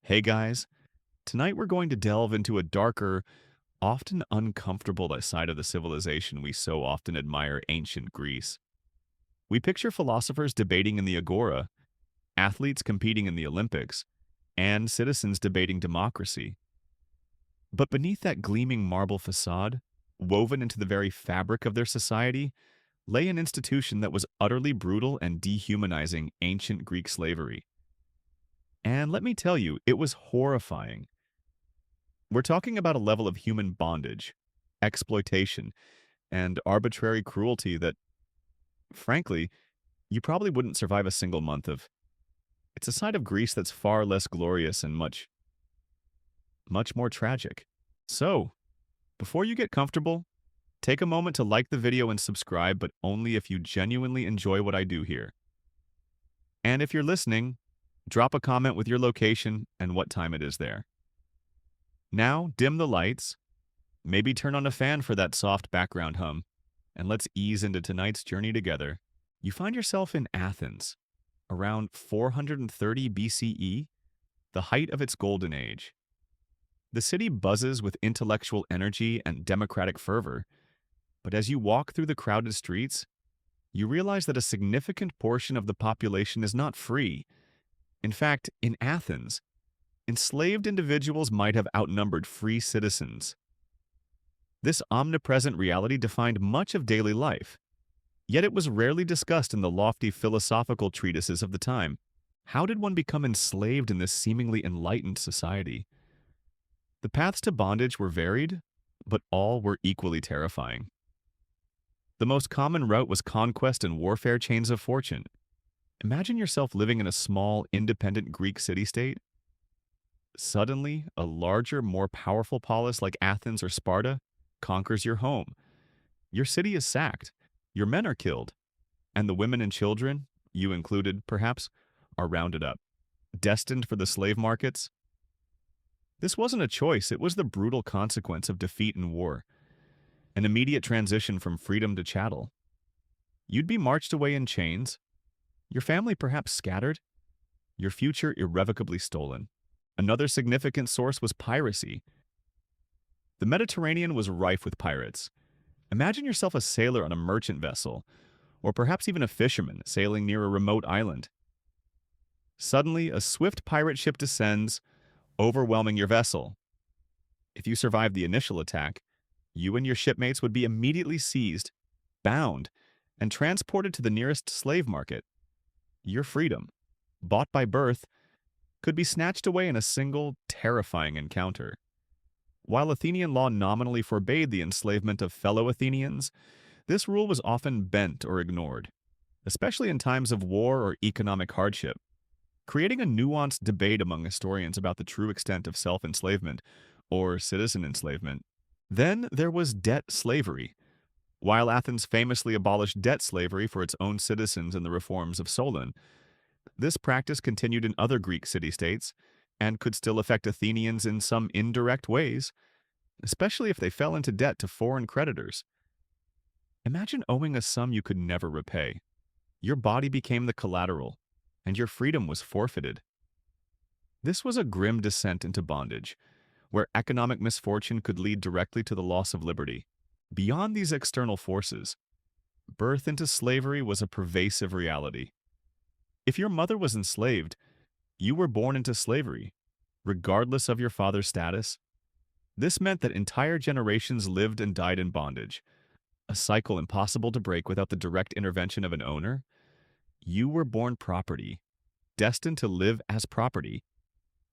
Hey guys, tonight we're going to delve into a darker, often uncomfortable side of the civilization we so often admire, ancient Greece. We picture philosophers debating in the agora, athletes competing in the Olympics, and citizens debating democracy. But beneath that gleaming marble facade, woven into the very fabric of their society, lay an institution that was utterly brutal and dehumanizing: ancient Greek slavery. And let me tell you, it was horrifying. We're talking about a level of human bondage, exploitation, and arbitrary cruelty that, frankly, you probably wouldn't survive a single month of. It's a side of Greece that's far less glorious and much, much more tragic. So, before you get comfortable, take a moment to like the video and subscribe, but only if you genuinely enjoy what I do here. And if you're listening, drop a comment with your location and what time it is there. Now, dim the lights, maybe turn on a fan for that soft background hum, and let's ease into tonight's journey together. You find yourself in Athens, around 430 BCE, the height of its golden age. The city buzzes with intellectual energy and democratic fervor, but as you walk through the crowded streets, you realize that a significant portion of the population is not free. In fact, in Athens, enslaved individuals might have outnumbered free citizens. This omnipresent reality defined much of daily life, yet it was rarely discussed in the lofty philosophical treatises of the time. How did one become enslaved in this seemingly enlightened society? The paths to bondage were varied, but all were equally terrifying. The most common route was conquest and warfare chains of fortune. Imagine yourself living in a small, independent Greek city-state. Suddenly, a larger, more powerful polis like Athens or Sparta conquers your home. Your city is sacked, your men are killed, and the women and children, you included perhaps, are rounded up, destined for the slave markets. This wasn't a choice, it was the brutal consequence of defeat in war, an immediate transition from freedom to chattel. You'd be marched away in chains, your family perhaps scattered, your future irrevocably stolen. Another significant source was piracy. The Mediterranean was rife with pirates. Imagine yourself a sailor on a merchant vessel, or perhaps even a fisherman sailing near a remote island. Suddenly, a swift pirate ship descends, overwhelming your vessel. If you survived the initial attack, you and your shipmates would be immediately seized, bound, and transported to the nearest slave market. Your freedom, bought by birth, could be snatched away in a single, terrifying encounter. While Athenian law nominally forbade the enslavement of fellow Athenians, this rule was often bent or ignored, especially in times of war or economic hardship, creating a nuanced debate among historians about the true extent of self-enslavement or citizen enslavement. Then there was debt slavery. While Athens famously abolished debt slavery for its own citizens in the reforms of Solon, this practice continued in other Greek city-states and could still affect Athenians in some indirect ways, especially if they fell into debt to foreign creditors. Imagine owing a sum you could never repay. Your body became the collateral, and your freedom was forfeited. This was a grim descent into bondage, where economic misfortune could lead directly to the loss of liberty. Beyond these external forces, birth into slavery was a pervasive reality. If your mother was enslaved, you were born into slavery, regardless of your father's status. This meant that entire generations lived and died in bondage, a cycle impossible to break without the direct intervention of an owner. You were born property, destined to live as property.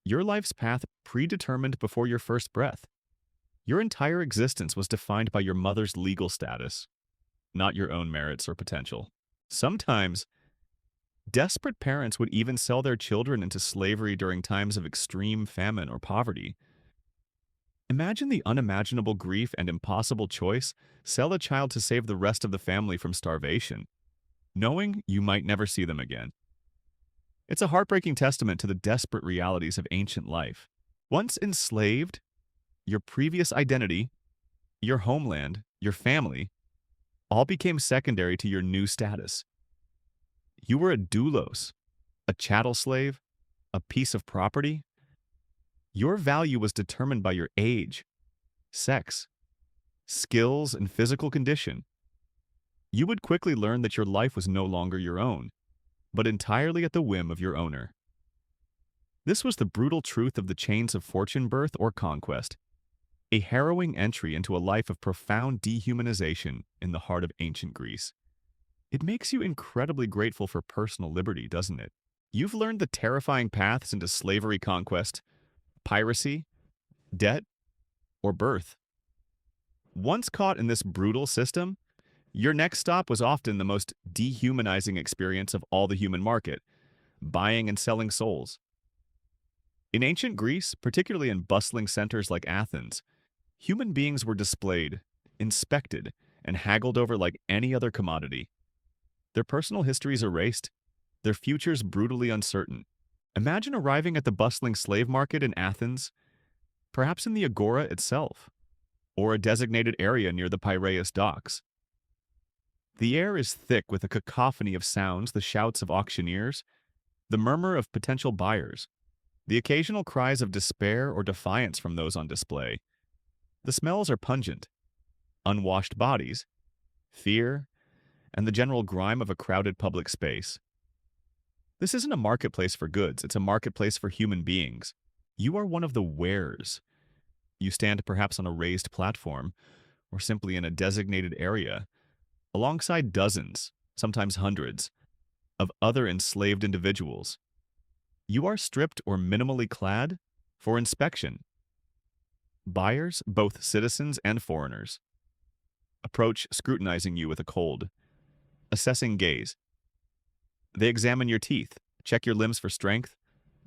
Your life's path predetermined before your first breath. Your entire existence was defined by your mother's legal status, not your own merits or potential. Sometimes, desperate parents would even sell their children into slavery during times of extreme famine or poverty. Imagine the unimaginable grief and impossible choice: sell a child to save the rest of the family from starvation, knowing you might never see them again. It's a heartbreaking testament to the desperate realities of ancient life. Once enslaved, your previous identity, your homeland, your family, all became secondary to your new status. You were a doulos, a chattel slave, a piece of property, Your value was determined by your age, sex, skills, and physical condition. You would quickly learn that your life was no longer your own, but entirely at the whim of your owner. This was the brutal truth of the chains of fortune, birth, or conquest, a harrowing entry into a life of profound dehumanization in the heart of ancient Greece. It makes you incredibly grateful for personal liberty, doesn't it? You've learned the terrifying paths into slavery, conquest, piracy, debt, or birth. Once caught in this brutal system, your next stop was often the most dehumanizing experience of all the human market, buying and selling souls. In ancient Greece, particularly in bustling centers like Athens, human beings were displayed, inspected, and haggled over like any other commodity. Their personal histories erased, their futures brutally uncertain. Imagine arriving at the bustling slave market in Athens, perhaps in the agora itself, or a designated area near the Piraeus docks. The air is thick with a cacophony of sounds, the shouts of auctioneers, the murmur of potential buyers, the occasional cries of despair or defiance from those on display. The smells are pungent: unwashed bodies, fear, and the general grime of a crowded public space. This isn't a marketplace for goods, it's a marketplace for human beings. You are one of the wares. You stand perhaps on a raised platform, or simply in a designated area, alongside dozens, sometimes hundreds, of other enslaved individuals. You are stripped or minimally clad for inspection. Buyers, both citizens and foreigners, approach scrutinizing you with a cold, assessing gaze. They examine your teeth, check your limbs for strength,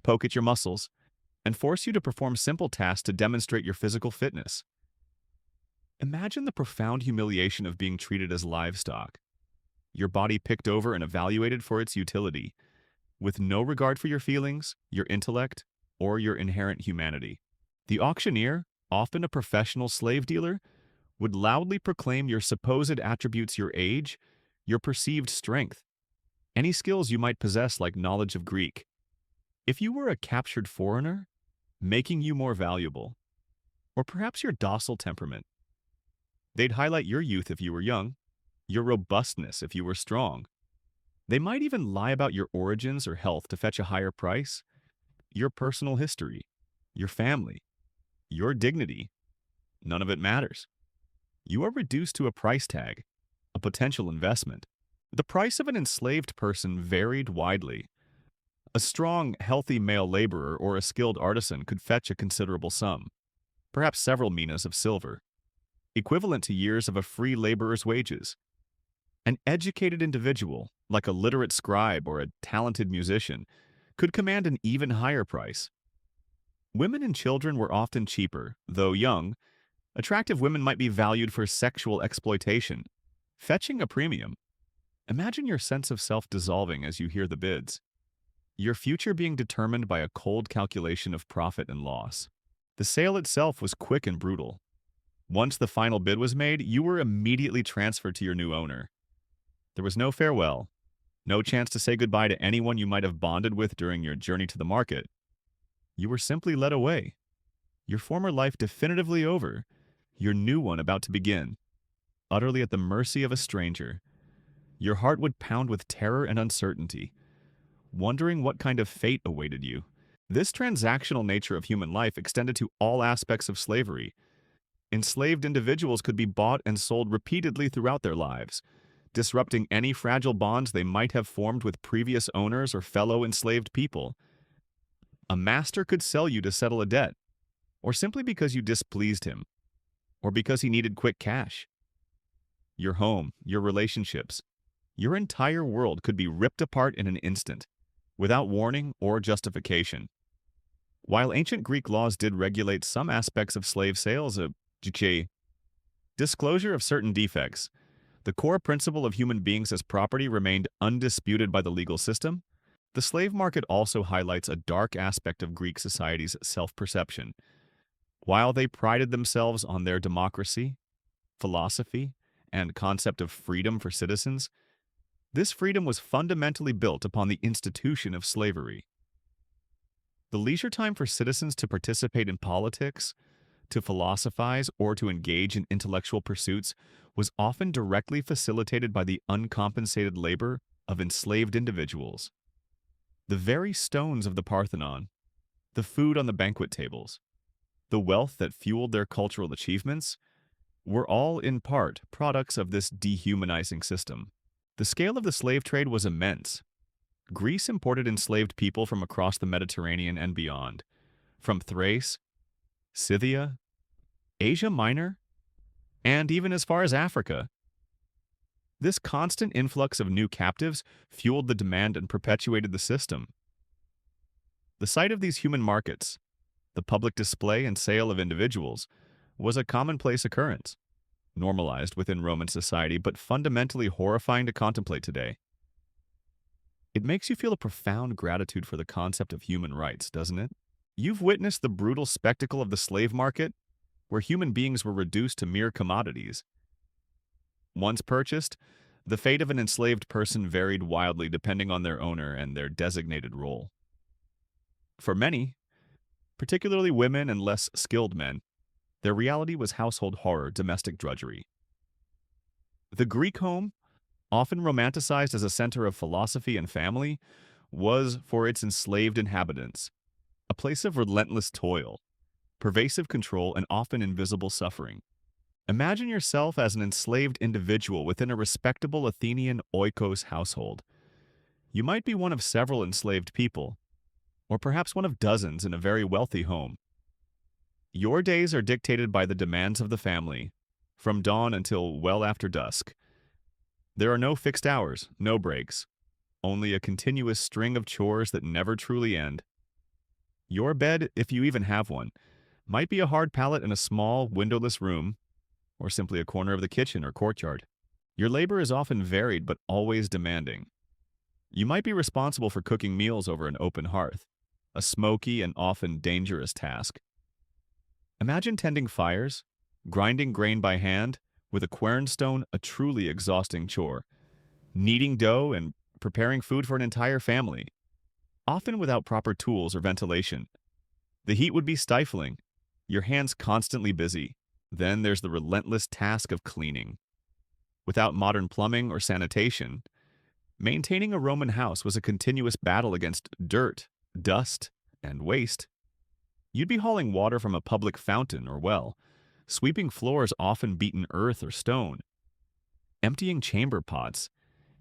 poke at your muscles, and force you to perform simple tasks to demonstrate your physical fitness. Imagine the profound humiliation of being treated as livestock, your body picked over and evaluated for its utility, with no regard for your feelings, your intellect, or your inherent humanity. The auctioneer, often a professional slave dealer, would loudly proclaim your supposed attributes: your age, your perceived strength, any skills you might possess like knowledge of Greek. If you were a captured foreigner, making you more valuable, or perhaps your docile temperament. They'd highlight your youth if you were young, your robustness if you were strong. They might even lie about your origins or health to fetch a higher price. Your personal history, your family, your dignity, none of it matters. You are reduced to a price tag, a potential investment. The price of an enslaved person varied widely. A strong, healthy male laborer or a skilled artisan could fetch a considerable sum, perhaps several minas of silver, equivalent to years of a free laborer's wages. An educated individual, like a literate scribe or a talented musician, could command an even higher price. Women and children were often cheaper, though young. Attractive women might be valued for sexual exploitation, fetching a premium. Imagine your sense of self dissolving as you hear the bids, your future being determined by a cold calculation of profit and loss. The sale itself was quick and brutal. Once the final bid was made, you were immediately transferred to your new owner. There was no farewell, no chance to say goodbye to anyone you might have bonded with during your journey to the market. You were simply led away. Your former life definitively over, your new one about to begin, utterly at the mercy of a stranger. Your heart would pound with terror and uncertainty, wondering what kind of fate awaited you. This transactional nature of human life extended to all aspects of slavery. Enslaved individuals could be bought and sold repeatedly throughout their lives, disrupting any fragile bonds they might have formed with previous owners or fellow enslaved people. A master could sell you to settle a debt, or simply because you displeased him, or because he needed quick cash. Your home, your relationships, your entire world could be ripped apart in an instant, without warning or justification. While ancient Greek laws did regulate some aspects of slave sales, disclosure of certain defects, the core principle of human beings as property remained undisputed by the legal system. The slave market also highlights a dark aspect of Greek society's self-perception. While they prided themselves on their democracy, philosophy, and concept of freedom for citizens, this freedom was fundamentally built upon the institution of slavery. The leisure time for citizens to participate in politics, to philosophize, or to engage in intellectual pursuits was often directly facilitated by the uncompensated labor of enslaved individuals. The very stones of the Parthenon, the food on the banquet tables, the wealth that fueled their cultural achievements were all in part products of this dehumanizing system. The scale of the slave trade was immense. Greece imported enslaved people from across the Mediterranean and beyond, from Thrace, Scythia, Asia Minor, and even as far as Africa. This constant influx of new captives fueled the demand and perpetuated the system. The sight of these human markets, the public display and sale of individuals, was a commonplace occurrence, normalized within Roman society, but fundamentally horrifying to contemplate today. It makes you feel a profound gratitude for the concept of human rights, doesn't it? You've witnessed the brutal spectacle of the slave market, where human beings were reduced to mere commodities. Once purchased, the fate of an enslaved person varied wildly depending on their owner and their designated role. For many, particularly women and less skilled men, their reality was household horror, domestic drudgery. The Greek home, often romanticized as a center of philosophy and family, was, for its enslaved inhabitants, a place of relentless toil, pervasive control, and often invisible suffering. Imagine yourself as an enslaved individual within a respectable Athenian oikos household. You might be one of several enslaved people, or perhaps one of dozens in a very wealthy home. Your days are dictated by the demands of the family, from dawn until well after dusk. There are no fixed hours, no breaks, only a continuous string of chores that never truly end. Your bed, if you even have one, might be a hard pallet in a small, windowless room, or simply a corner of the kitchen or courtyard. Your labor is often varied but always demanding. You might be responsible for cooking meals over an open hearth, a smoky and often dangerous task. Imagine tending fires, grinding grain by hand, with a quernstone, a truly exhausting chore, kneading dough and preparing food for an entire family, often without proper tools or ventilation. The heat would be stifling, your hands constantly busy. Then there's the relentless task of cleaning. Without modern plumbing or sanitation, maintaining a Roman house was a continuous battle against dirt, dust, and waste. You'd be hauling water from a public fountain or well, sweeping floors often beaten earth or stone, emptying chamber pots,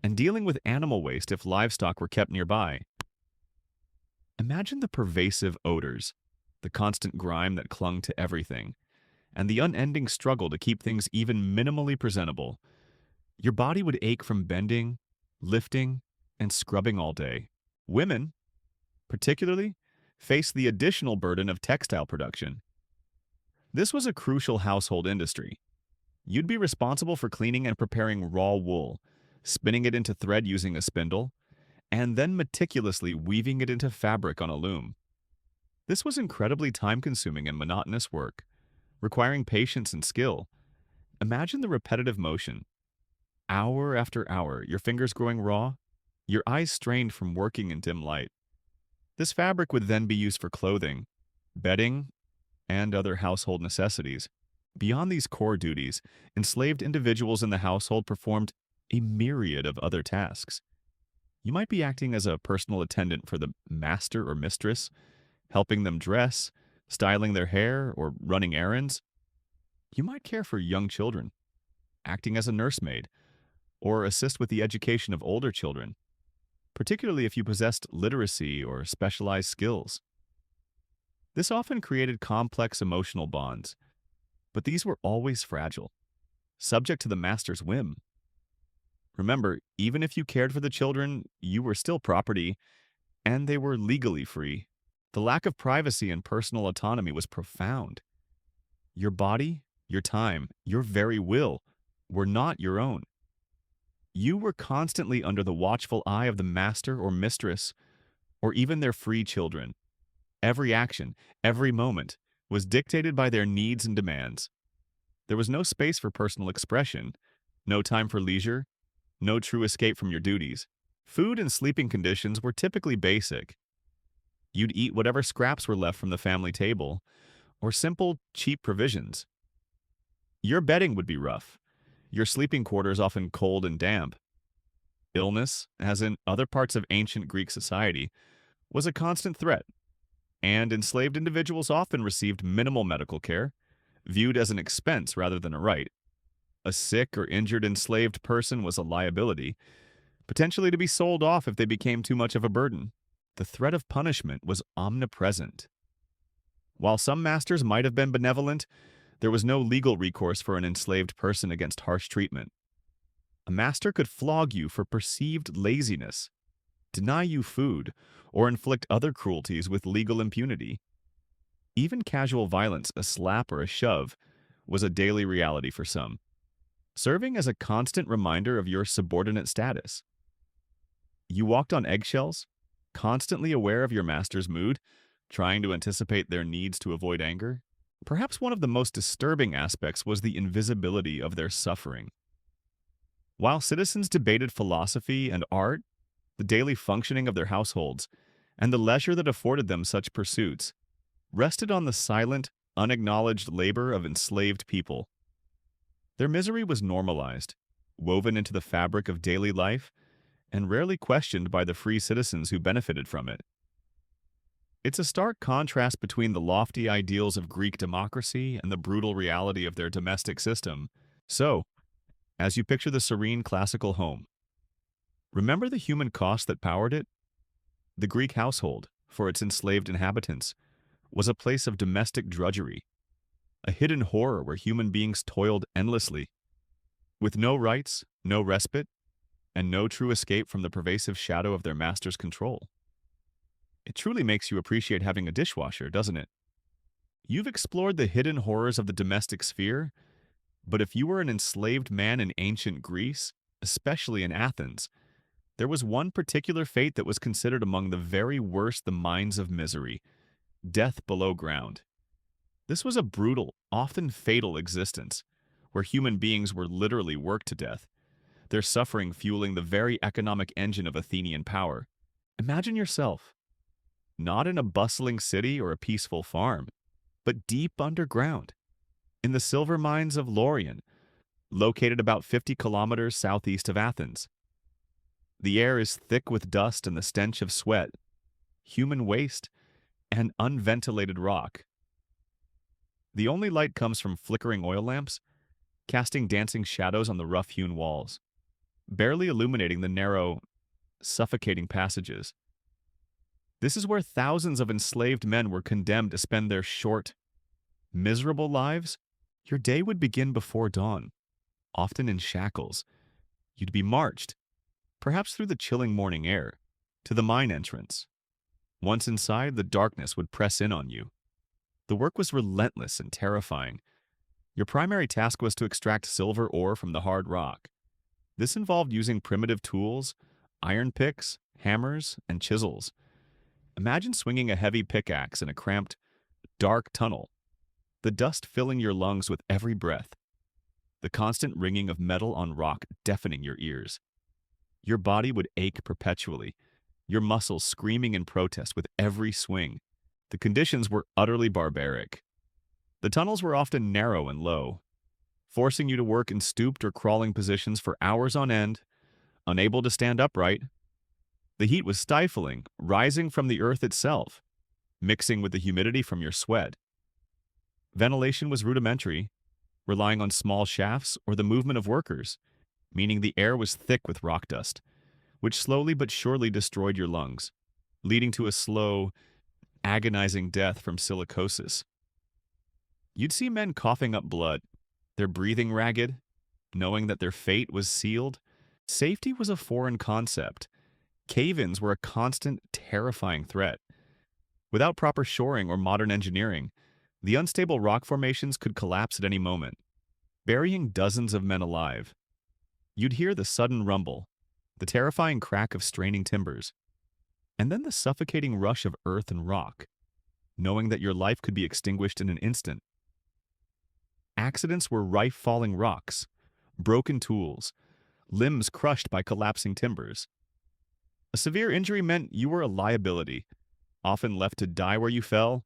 and dealing with animal waste if livestock were kept nearby. Imagine the pervasive odors, the constant grime that clung to everything, and the unending struggle to keep things even minimally presentable. Your body would ache from bending, lifting, and scrubbing all day. Women, particularly, faced the additional burden of textile production. This was a crucial household industry. You'd be responsible for cleaning and preparing raw wool, spinning it into thread using a spindle, and then meticulously weaving it into fabric on a loom. This was incredibly time-consuming and monotonous work, requiring patience and skill. Imagine the repetitive motion. Hour after hour, your fingers growing raw, your eyes strained from working in dim light. This fabric would then be used for clothing, bedding, and other household necessities. Beyond these core duties, enslaved individuals in the household performed a myriad of other tasks. You might be acting as a personal attendant for the master or mistress, helping them dress, styling their hair, or running errands. You might care for young children, acting as a nursemaid, or assist with the education of older children, particularly if you possessed literacy or specialized skills. This often created complex emotional bonds, but these were always fragile, subject to the master's whim. Remember, even if you cared for the children, you were still property, and they were legally free. The lack of privacy and personal autonomy was profound. Your body, your time, your very will were not your own. You were constantly under the watchful eye of the master or mistress, or even their free children. Every action, every moment, was dictated by their needs and demands. There was no space for personal expression, no time for leisure, no true escape from your duties. Food and sleeping conditions were typically basic. You'd eat whatever scraps were left from the family table, or simple, cheap provisions. Your bedding would be rough, your sleeping quarters often cold and damp. Illness, as in other parts of ancient Greek society, was a constant threat, and enslaved individuals often received minimal medical care, viewed as an expense rather than a right. A sick or injured enslaved person was a liability, potentially to be sold off if they became too much of a burden. The threat of punishment was omnipresent. While some masters might have been benevolent, there was no legal recourse for an enslaved person against harsh treatment. A master could flog you for perceived laziness, deny you food, or inflict other cruelties with legal impunity. Even casual violence, a slap or a shove, was a daily reality for some, serving as a constant reminder of your subordinate status. You walked on eggshells, constantly aware of your master's mood, trying to anticipate their needs to avoid anger. Perhaps one of the most disturbing aspects was the invisibility of their suffering. While citizens debated philosophy and art, the daily functioning of their households, and the leisure that afforded them such pursuits, rested on the silent, unacknowledged labor of enslaved people. Their misery was normalized, woven into the fabric of daily life, and rarely questioned by the free citizens who benefited from it. It's a stark contrast between the lofty ideals of Greek democracy and the brutal reality of their domestic system. So, as you picture the serene classical home, remember the human cost that powered it? The Greek household, for its enslaved inhabitants, was a place of domestic drudgery, a hidden horror where human beings toiled endlessly, with no rights, no respite, and no true escape from the pervasive shadow of their master's control. It truly makes you appreciate having a dishwasher, doesn't it? You've explored the hidden horrors of the domestic sphere, but if you were an enslaved man in ancient Greece, especially in Athens, there was one particular fate that was considered among the very worst, the mines of misery: death below ground. This was a brutal, often fatal existence, where human beings were literally worked to death, their suffering fueling the very economic engine of Athenian power. Imagine yourself, not in a bustling city or a peaceful farm, but deep underground, in the silver mines of Laurion, located about 50 kilometers southeast of Athens. The air is thick with dust and the stench of sweat, human waste, and unventilated rock. The only light comes from flickering oil lamps, casting dancing shadows on the rough-hewn walls, barely illuminating the narrow, suffocating passages. This is where thousands of enslaved men were condemned to spend their short, miserable lives. Your day would begin before dawn, often in shackles. You'd be marched, perhaps through the chilling morning air, to the mine entrance. Once inside, the darkness would press in on you. The work was relentless and terrifying. Your primary task was to extract silver ore from the hard rock. This involved using primitive tools, iron picks, hammers, and chisels. Imagine swinging a heavy pickaxe in a cramped, dark tunnel, the dust filling your lungs with every breath, the constant ringing of metal on rock deafening your ears. Your body would ache perpetually, your muscles screaming in protest with every swing. The conditions were utterly barbaric. The tunnels were often narrow and low, forcing you to work in stooped or crawling positions for hours on end, unable to stand upright. The heat was stifling, rising from the earth itself, mixing with the humidity from your sweat. Ventilation was rudimentary, relying on small shafts or the movement of workers, meaning the air was thick with rock dust, which slowly but surely destroyed your lungs, leading to a slow, agonizing death from silicosis. You'd see men coughing up blood, their breathing ragged, knowing that their fate was sealed. Safety was a foreign concept. Cave-ins were a constant, terrifying threat. Without proper shoring or modern engineering, the unstable rock formations could collapse at any moment, burying dozens of men alive. You'd hear the sudden rumble, the terrifying crack of straining timbers, and then the suffocating rush of earth and rock, knowing that your life could be extinguished in an instant. Accidents were rife: falling rocks, broken tools, limbs crushed by collapsing timbers. A severe injury meant you were a liability, often left to die where you fell,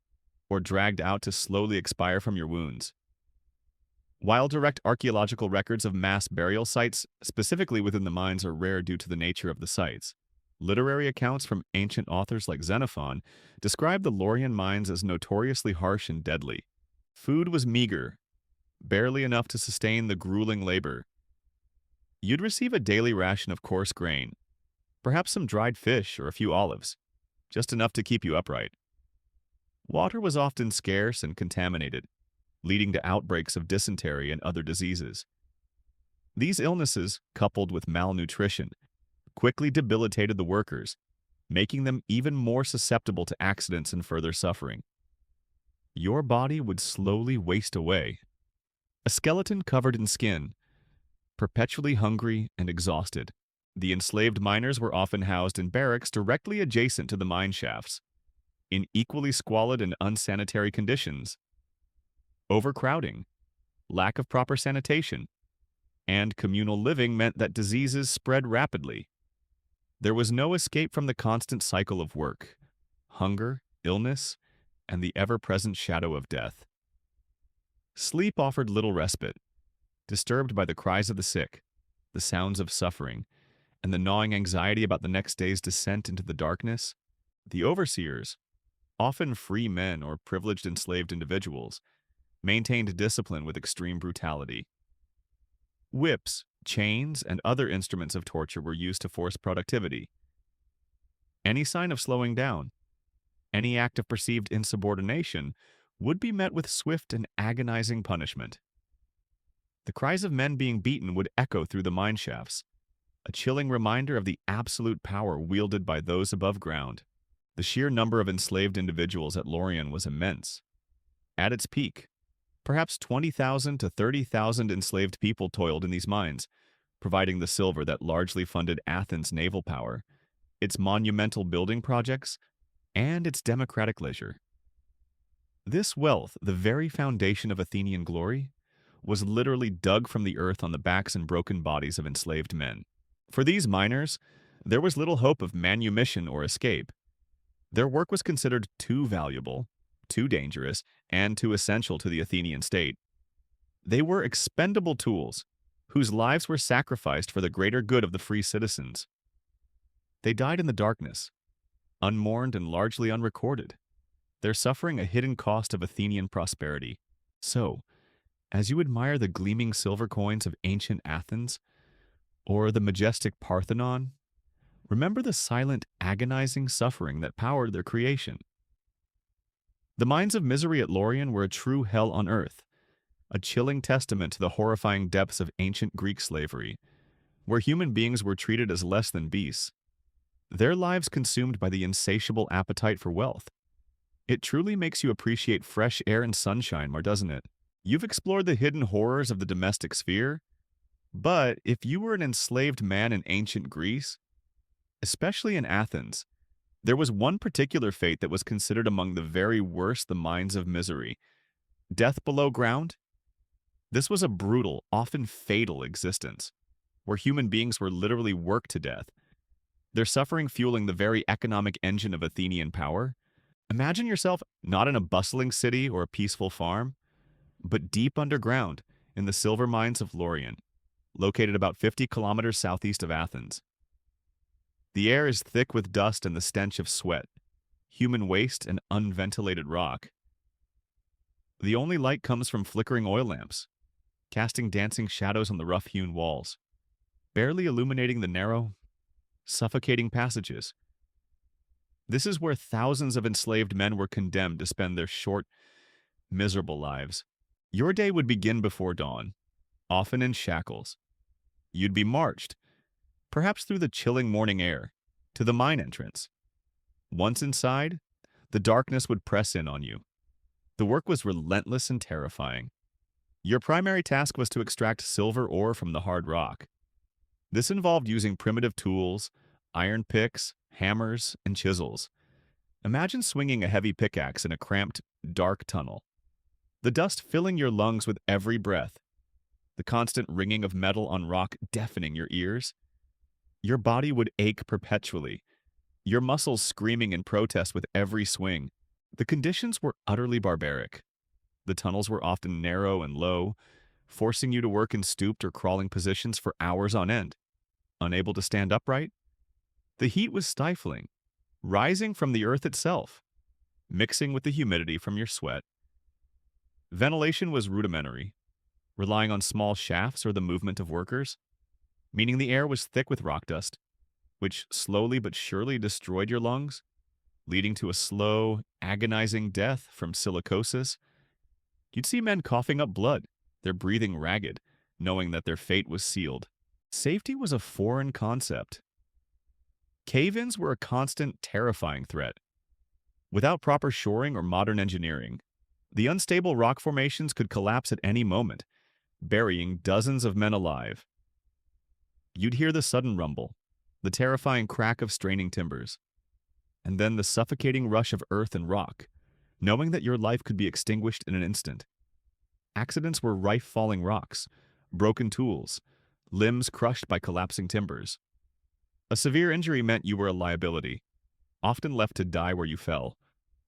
or dragged out to slowly expire from your wounds. While direct archaeological records of mass burial sites, specifically within the mines, are rare due to the nature of the sites, literary accounts from ancient authors like Xenophon describe the Laurian mines as notoriously harsh and deadly. Food was meager, barely enough to sustain the grueling labor. You'd receive a daily ration of coarse grain, perhaps some dried fish or a few olives, just enough to keep you upright. Water was often scarce and contaminated, leading to outbreaks of dysentery and other diseases. These illnesses, coupled with malnutrition, quickly debilitated the workers, making them even more susceptible to accidents and further suffering. Your body would slowly waste away, a skeleton covered in skin, perpetually hungry and exhausted. The enslaved miners were often housed in barracks directly adjacent to the mine shafts, in equally squalid and unsanitary conditions. Overcrowding, lack of proper sanitation, and communal living meant that diseases spread rapidly. There was no escape from the constant cycle of work, hunger, illness, and the ever-present shadow of death. Sleep offered little respite, disturbed by the cries of the sick, the sounds of suffering, and the gnawing anxiety about the next day's descent into the darkness. The overseers, often free men or privileged enslaved individuals, maintained discipline with extreme brutality. Whips, chains, and other instruments of torture were used to force productivity. Any sign of slowing down, any act of perceived insubordination, would be met with swift and agonizing punishment. The cries of men being beaten would echo through the mine shafts, a chilling reminder of the absolute power wielded by those above ground. The sheer number of enslaved individuals at Laurion was immense. At its peak, perhaps 20,000 to 30,000 enslaved people toiled in these mines, providing the silver that largely funded Athens' naval power, its monumental building projects, and its democratic leisure. This wealth, the very foundation of Athenian glory, was literally dug from the earth on the backs and broken bodies of enslaved men. For these miners, there was little hope of manumission or escape. Their work was considered too valuable, too dangerous, and too essential to the Athenian state. They were expendable tools, whose lives were sacrificed for the greater good of the free citizens. They died in the darkness, unmourned and largely unrecorded, their suffering a hidden cost of Athenian prosperity. So, as you admire the gleaming silver coins of ancient Athens, or the majestic Parthenon, remember the silent, agonizing suffering that powered their creation. The mines of misery at Laurion were a true hell on earth, a chilling testament to the horrifying depths of ancient Greek slavery, where human beings were treated as less than beasts, their lives consumed by the insatiable appetite for wealth. It truly makes you appreciate fresh air and sunshine more, doesn't it? You've explored the hidden horrors of the domestic sphere, but if you were an enslaved man in ancient Greece, especially in Athens, there was one particular fate that was considered among the very worst, the mines of misery. Death below ground? This was a brutal, often fatal existence, where human beings were literally worked to death, their suffering fueling the very economic engine of Athenian power. Imagine yourself not in a bustling city or a peaceful farm, but deep underground in the silver mines of Laurion, located about 50 kilometers southeast of Athens. The air is thick with dust and the stench of sweat, human waste, and unventilated rock. The only light comes from flickering oil lamps, casting dancing shadows on the rough-hewn walls, barely illuminating the narrow, suffocating passages. This is where thousands of enslaved men were condemned to spend their short, miserable lives. Your day would begin before dawn, often in shackles. You'd be marched, perhaps through the chilling morning air, to the mine entrance. Once inside, the darkness would press in on you. The work was relentless and terrifying. Your primary task was to extract silver ore from the hard rock. This involved using primitive tools, iron picks, hammers, and chisels. Imagine swinging a heavy pickaxe in a cramped, dark tunnel, the dust filling your lungs with every breath, the constant ringing of metal on rock deafening your ears. Your body would ache perpetually. your muscles screaming in protest with every swing. The conditions were utterly barbaric. The tunnels were often narrow and low, forcing you to work in stooped or crawling positions for hours on end. Unable to stand upright, the heat was stifling, rising from the earth itself, mixing with the humidity from your sweat. Ventilation was rudimentary, relying on small shafts or the movement of workers, meaning the air was thick with rock dust, which slowly but surely destroyed your lungs, leading to a slow, agonizing death from silicosis. You'd see men coughing up blood, their breathing ragged, knowing that their fate was sealed. Safety was a foreign concept. Cave-ins were a constant, terrifying threat. Without proper shoring or modern engineering, the unstable rock formations could collapse at any moment, burying dozens of men alive. You'd hear the sudden rumble, the terrifying crack of straining timbers, and then the suffocating rush of earth and rock, knowing that your life could be extinguished in an instant. Accidents were rife: falling rocks, broken tools, limbs crushed by collapsing timbers. A severe injury meant you were a liability, often left to die where you fell,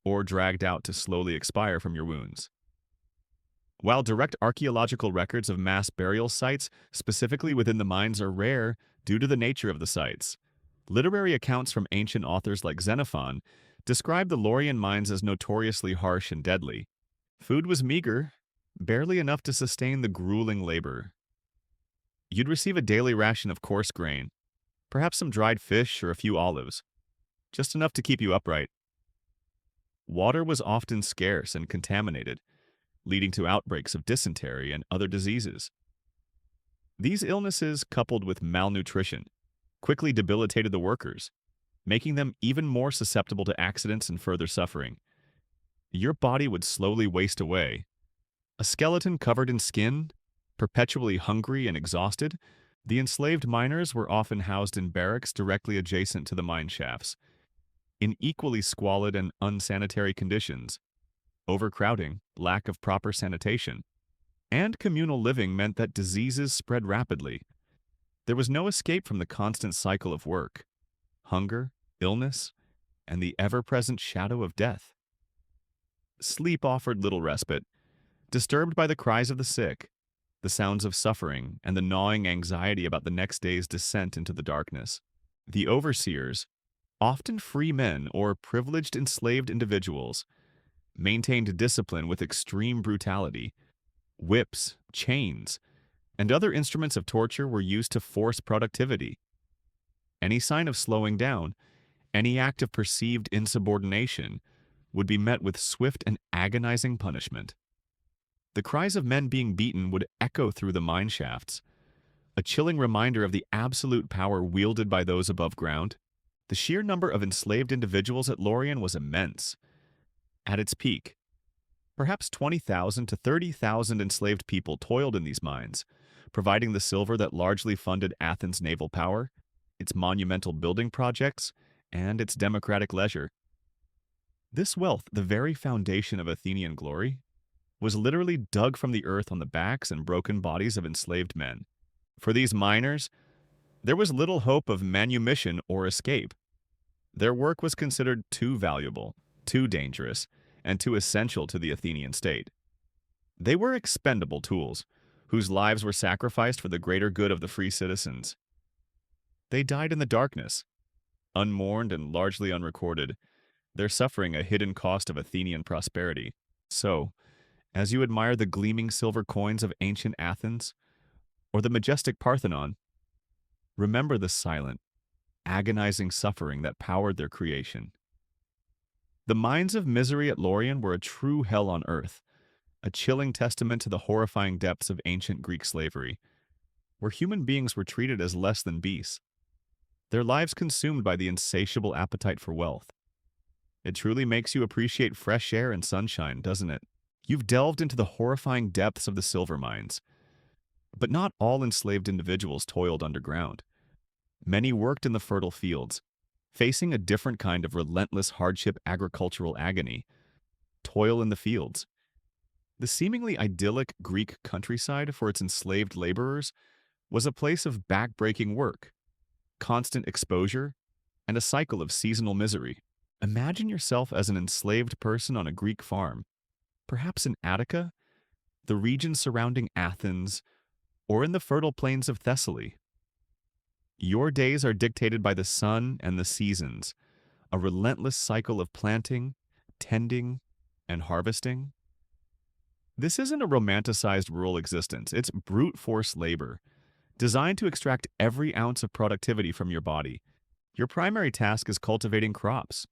or dragged out to slowly expire from your wounds. While direct archaeological records of mass burial sites, specifically within the mines, are rare due to the nature of the sites, literary accounts from ancient authors like Xenophon describe the Laurian mines as notoriously harsh and deadly. Food was meager, barely enough to sustain the grueling labor. You'd receive a daily ration of coarse grain, perhaps some dried fish or a few olives, just enough to keep you upright. Water was often scarce and contaminated, leading to outbreaks of dysentery and other diseases. These illnesses, coupled with malnutrition, quickly debilitated the workers, making them even more susceptible to accidents and further suffering. Your body would slowly waste away. A skeleton covered in skin, perpetually hungry and exhausted, the enslaved miners were often housed in barracks directly adjacent to the mine shafts, in equally squalid and unsanitary conditions. Overcrowding, lack of proper sanitation, and communal living meant that diseases spread rapidly. There was no escape from the constant cycle of work, hunger, illness, and the ever-present shadow of death. Sleep offered little respite, disturbed by the cries of the sick, the sounds of suffering, and the gnawing anxiety about the next day's descent into the darkness. The overseers, often free men or privileged enslaved individuals, maintained discipline with extreme brutality. Whips, chains, and other instruments of torture were used to force productivity. Any sign of slowing down, any act of perceived insubordination, would be met with swift and agonizing punishment. The cries of men being beaten would echo through the mine shafts, a chilling reminder of the absolute power wielded by those above ground. The sheer number of enslaved individuals at Lorien was immense. At its peak, perhaps 20,000 to 30,000 enslaved people toiled in these mines, providing the silver that largely funded Athens' naval power, its monumental building projects, and its democratic leisure. This wealth, the very foundation of Athenian glory, was literally dug from the earth on the backs and broken bodies of enslaved men. For these miners, there was little hope of manumission or escape. Their work was considered too valuable, too dangerous, and too essential to the Athenian state. They were expendable tools, whose lives were sacrificed for the greater good of the free citizens. They died in the darkness, unmourned and largely unrecorded, their suffering a hidden cost of Athenian prosperity. So, as you admire the gleaming silver coins of ancient Athens, or the majestic Parthenon, remember the silent, agonizing suffering that powered their creation. The mines of misery at Lorien were a true hell on earth, a chilling testament to the horrifying depths of ancient Greek slavery, where human beings were treated as less than beasts, their lives consumed by the insatiable appetite for wealth. It truly makes you appreciate fresh air and sunshine, doesn't it? You've delved into the horrifying depths of the silver mines. But not all enslaved individuals toiled underground. Many worked in the fertile fields, facing a different kind of relentless hardship agricultural agony. Toil in the fields. The seemingly idyllic Greek countryside for its enslaved laborers was a place of back-breaking work, constant exposure, and a cycle of seasonal misery. Imagine yourself as an enslaved person on a Greek farm, perhaps in Attica, the region surrounding Athens, or in the fertile plains of Thessaly. Your days are dictated by the sun and the seasons, a relentless cycle of planting, tending, and harvesting. This isn't a romanticized rural existence, it's brute force labor, designed to extract every ounce of productivity from your body. Your primary task is cultivating crops.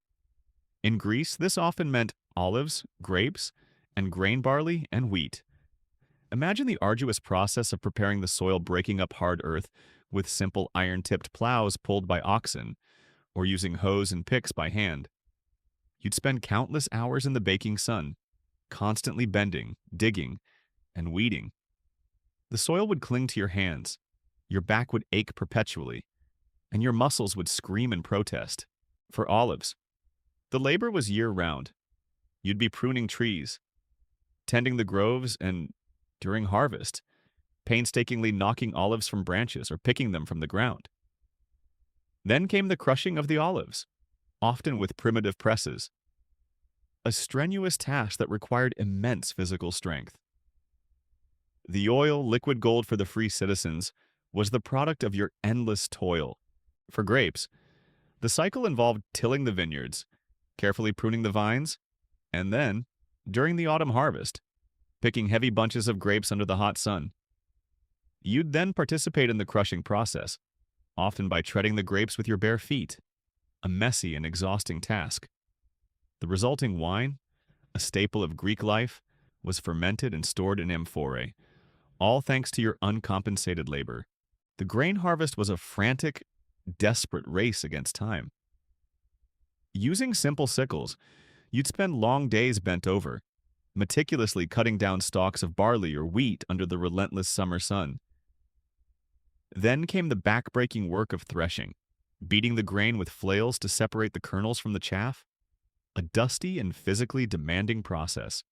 In Greece, this often meant olives, grapes, and grain barley and wheat. Imagine the arduous process of preparing the soil, breaking up hard earth with simple iron-tipped plows pulled by oxen, or using hoes and picks by hand. You'd spend countless hours in the baking sun, constantly bending, digging, and weeding. The soil would cling to your hands, your back would ache perpetually, and your muscles would scream in protest. For olives, the labor was year-round. You'd be pruning trees, tending the groves, and, during harvest, painstakingly knocking olives from branches or picking them from the ground. Then came the crushing of the olives, often with primitive presses, a strenuous task that required immense physical strength. The oil, liquid gold for the free citizens, was the product of your endless toil. For grapes, the cycle involved tilling the vineyards, carefully pruning the vines, and then, during the autumn harvest, picking heavy bunches of grapes under the hot sun. You'd then participate in the crushing process, often by treading the grapes with your bare feet, a messy and exhausting task. The resulting wine, a staple of Greek life, was fermented and stored in amphorae, all thanks to your uncompensated labor. The grain harvest was a frantic, desperate race against time. Using simple sickles, you'd spend long days bent over, meticulously cutting down stalks of barley or wheat under the relentless summer sun. Then came the back-breaking work of threshing, beating the grain with flails to separate the kernels from the chaff, a dusty and physically demanding process.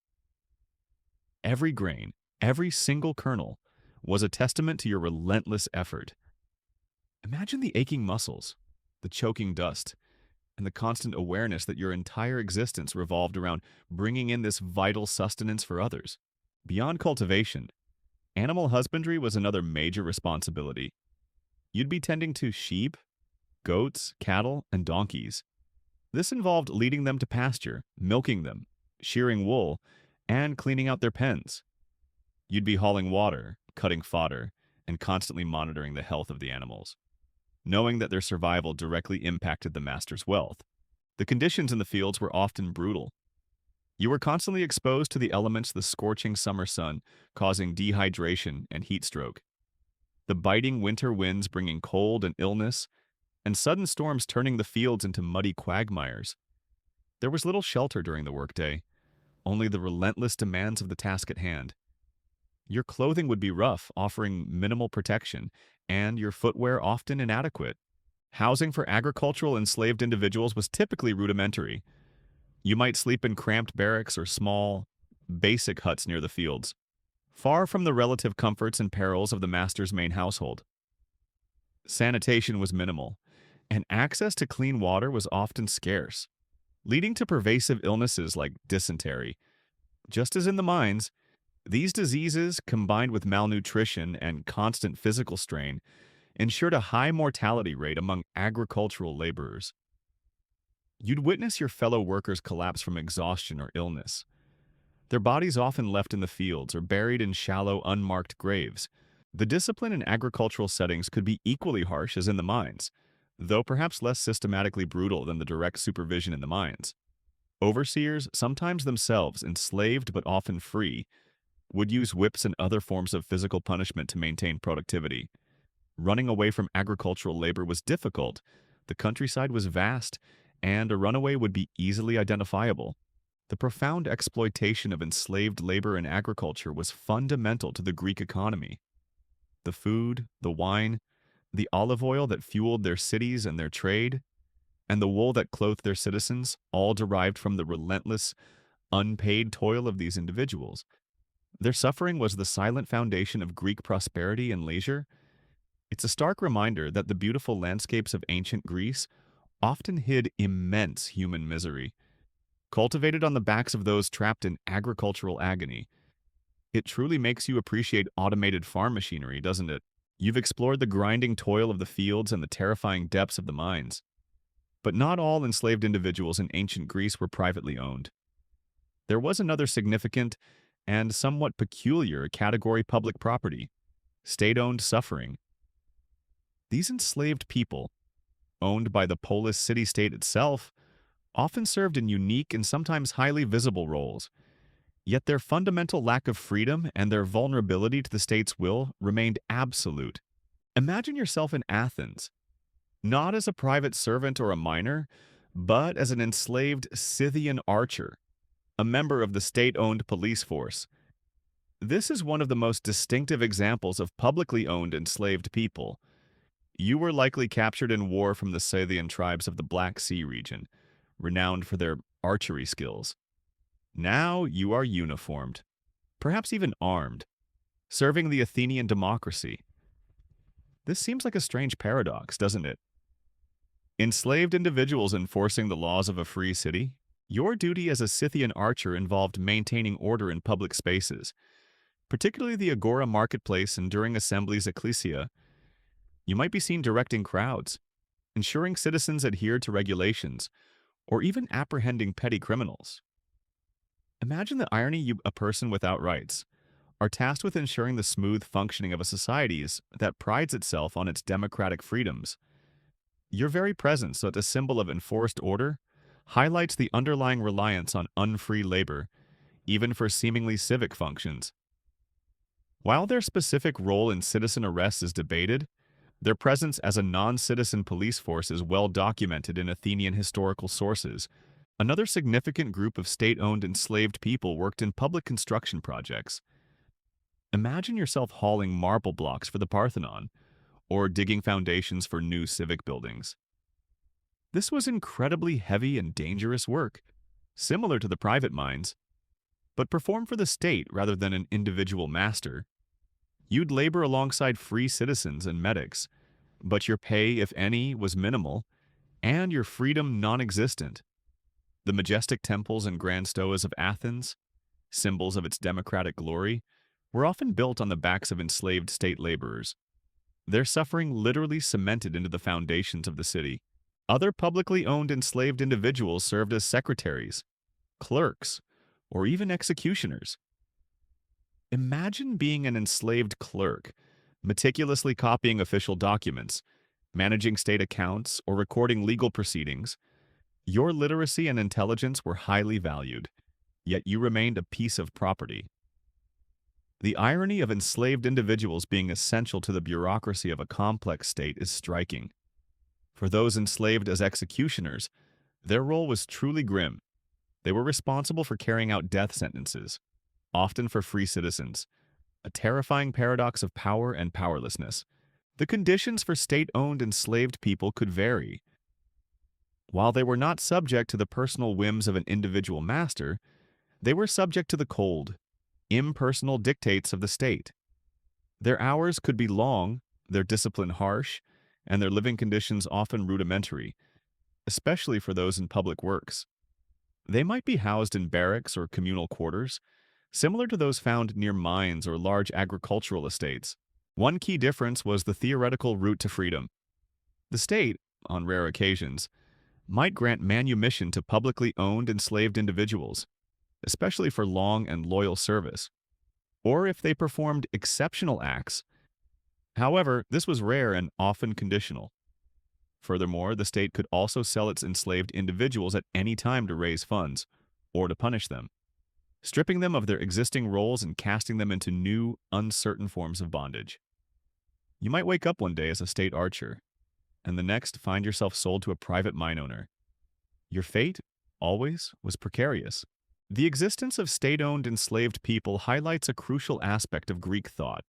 Every grain, every single kernel, was a testament to your relentless effort. Imagine the aching muscles, the choking dust, and the constant awareness that your entire existence revolved around bringing in this vital sustenance for others. Beyond cultivation, animal husbandry was another major responsibility. You'd be tending to sheep, goats, cattle, and donkeys. This involved leading them to pasture, milking them, shearing wool, and cleaning out their pens. You'd be hauling water, cutting fodder, and constantly monitoring the health of the animals, knowing that their survival directly impacted the master's wealth. The conditions in the fields were often brutal. You were constantly exposed to the elements, the scorching summer sun causing dehydration and heat stroke, the biting winter winds bringing cold and illness, and sudden storms turning the fields into muddy quagmires. There was little shelter during the workday, only the relentless demands of the task at hand. Your clothing would be rough, offering minimal protection, and your footwear often inadequate. Housing for agricultural enslaved individuals was typically rudimentary. You might sleep in cramped barracks or small, basic huts near the fields, far from the relative comforts and perils of the master's main household. Sanitation was minimal, and access to clean water was often scarce, leading to pervasive illnesses like dysentery. Just as in the mines, these diseases, combined with malnutrition and constant physical strain, ensured a high mortality rate among agricultural laborers. You'd witness your fellow workers collapse from exhaustion or illness, their bodies often left in the fields or buried in shallow, unmarked graves. The discipline in agricultural settings could be equally harsh as in the mines, though perhaps less systematically brutal than the direct supervision in the mines. Overseers, sometimes themselves enslaved but often free, would use whips and other forms of physical punishment to maintain productivity. Running away from agricultural labor was difficult, the countryside was vast, and a runaway would be easily identifiable. The profound exploitation of enslaved labor in agriculture was fundamental to the Greek economy. The food, the wine, the olive oil that fueled their cities and their trade, and the wool that clothed their citizens, all derived from the relentless, unpaid toil of these individuals. Their suffering was the silent foundation of Greek prosperity and leisure. It's a stark reminder that the beautiful landscapes of ancient Greece often hid immense human misery, cultivated on the backs of those trapped in agricultural agony. It truly makes you appreciate automated farm machinery, doesn't it? You've explored the grinding toil of the fields and the terrifying depths of the mines. But not all enslaved individuals in ancient Greece were privately owned. There was another significant and somewhat peculiar category: public property, state-owned suffering. These enslaved people, owned by the polis city-state itself, often served in unique and sometimes highly visible roles. Yet their fundamental lack of freedom and their vulnerability to the state's will remained absolute. Imagine yourself in Athens, not as a private servant or a miner, but as an enslaved Scythian archer, a member of the state-owned police force. This is one of the most distinctive examples of publicly owned enslaved people. You were likely captured in war from the Scythian tribes of the Black Sea region, renowned for their archery skills. Now you are uniformed, perhaps even armed, serving the Athenian democracy. This seems like a strange paradox, doesn't it? Enslaved individuals enforcing the laws of a free city, your duty as a Scythian archer involved maintaining order in public spaces, particularly the agora marketplace and during assemblies ecclesia. You might be seen directing crowds, ensuring citizens adhere to regulations, or even apprehending petty criminals. Imagine the irony: a person without rights, are tasked with ensuring the smooth functioning of a society that prides itself on its democratic freedoms. Your very presence, as a symbol of enforced order, highlights the underlying reliance on unfree labor, even for seemingly civic functions. While their specific role in citizen arrests is debated, their presence as a non-citizen police force is well documented in Athenian historical sources. Another significant group of state-owned enslaved people worked in public construction projects. Imagine yourself hauling marble blocks for the Parthenon, or digging foundations for new civic buildings. This was incredibly heavy and dangerous work, similar to the private mines, but performed for the state rather than an individual master. You'd labor alongside free citizens and medics, but your pay, if any, was minimal, and your freedom non-existent. The majestic temples and grand stoas of Athens, symbols of its democratic glory, were often built on the backs of enslaved state laborers. Their suffering literally cemented into the foundations of the city. Other publicly owned enslaved individuals served as secretaries, clerks, or even executioners. Imagine being an enslaved clerk, meticulously copying official documents, managing state accounts, or recording legal proceedings. Your literacy and intelligence were highly valued, yet you remained a piece of property. The irony of enslaved individuals being essential to the bureaucracy of a complex state is striking. For those enslaved as executioners, their role was truly grim. They were responsible for carrying out death sentences, often for free citizens, a terrifying paradox of power and powerlessness. The conditions for state-owned enslaved people could vary. While they were not subject to the personal whims of an individual master, they were subject to the cold, impersonal dictates of the state. Their hours could be long, their discipline harsh, and their living conditions often rudimentary, especially for those in public works. They might be housed in barracks or communal quarters, similar to those found near mines or large agricultural estates. One key difference was the theoretical route to freedom. The state, on rare occasions, might grant manumission to publicly owned enslaved individuals, especially for long and loyal service, or if they performed exceptional acts. However, this was rare and often conditional. Furthermore, the state could also sell its enslaved individuals at any time to raise funds, or to punish them, stripping them of their existing roles and casting them into new, uncertain forms of bondage. You might wake up one day as a state archer, and the next find yourself sold to a private mine owner. Your fate, always, was precarious. The existence of state-owned enslaved people highlights a crucial aspect of Greek thought: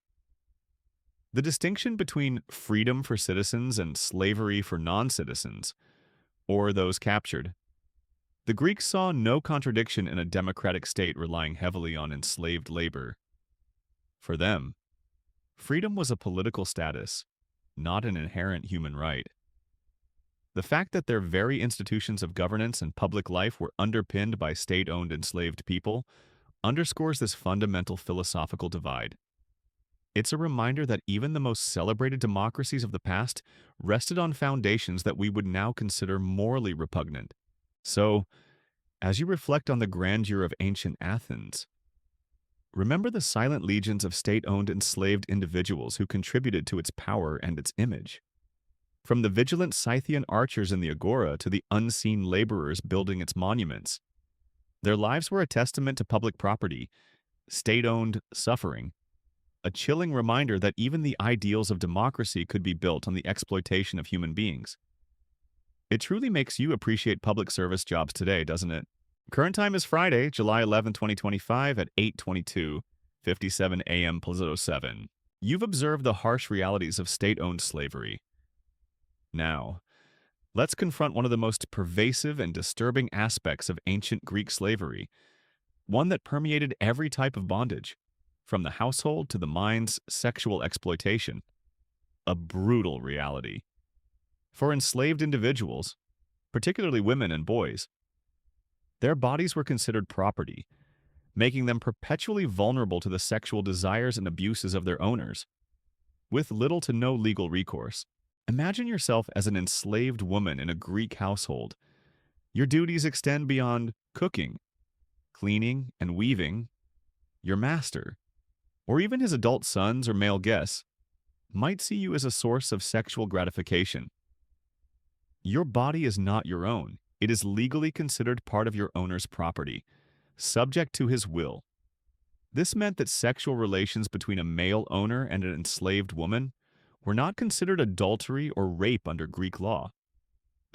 the distinction between freedom for citizens and slavery for non-citizens, or those captured. The Greeks saw no contradiction in a democratic state relying heavily on enslaved labor. For them, freedom was a political status, not an inherent human right. The fact that their very institutions of governance and public life were underpinned by state-owned enslaved people underscores this fundamental philosophical divide. It's a reminder that even the most celebrated democracies of the past rested on foundations that we would now consider morally repugnant. So, as you reflect on the grandeur of ancient Athens, remember the silent legions of state-owned enslaved individuals who contributed to its power and its image. From the vigilant Scythian archers in the agora to the unseen laborers building its monuments, their lives were a testament to public property, state-owned suffering, a chilling reminder that even the ideals of democracy could be built on the exploitation of human beings. It truly makes you appreciate public service jobs today, doesn't it? Current time is Friday, July 11, 2025 at 8:22:57 a.m. Plazo 7. You've observed the harsh realities of state-owned slavery. Now, let's confront one of the most pervasive and disturbing aspects of ancient Greek slavery, one that permeated every type of bondage, from the household to the mind's sexual exploitation. A brutal reality. For enslaved individuals, particularly women and boys, their bodies were considered property, making them perpetually vulnerable to the sexual desires and abuses of their owners, with little to no legal recourse. Imagine yourself as an enslaved woman in a Greek household. Your duties extend beyond cooking, cleaning, and weaving. Your master, or even his adult sons or male guests, might see you as a source of sexual gratification. Your body is not your own. It is legally considered part of your owner's property, subject to his will. This meant that sexual relations between a male owner and an enslaved woman were not considered adultery or rape under Greek law.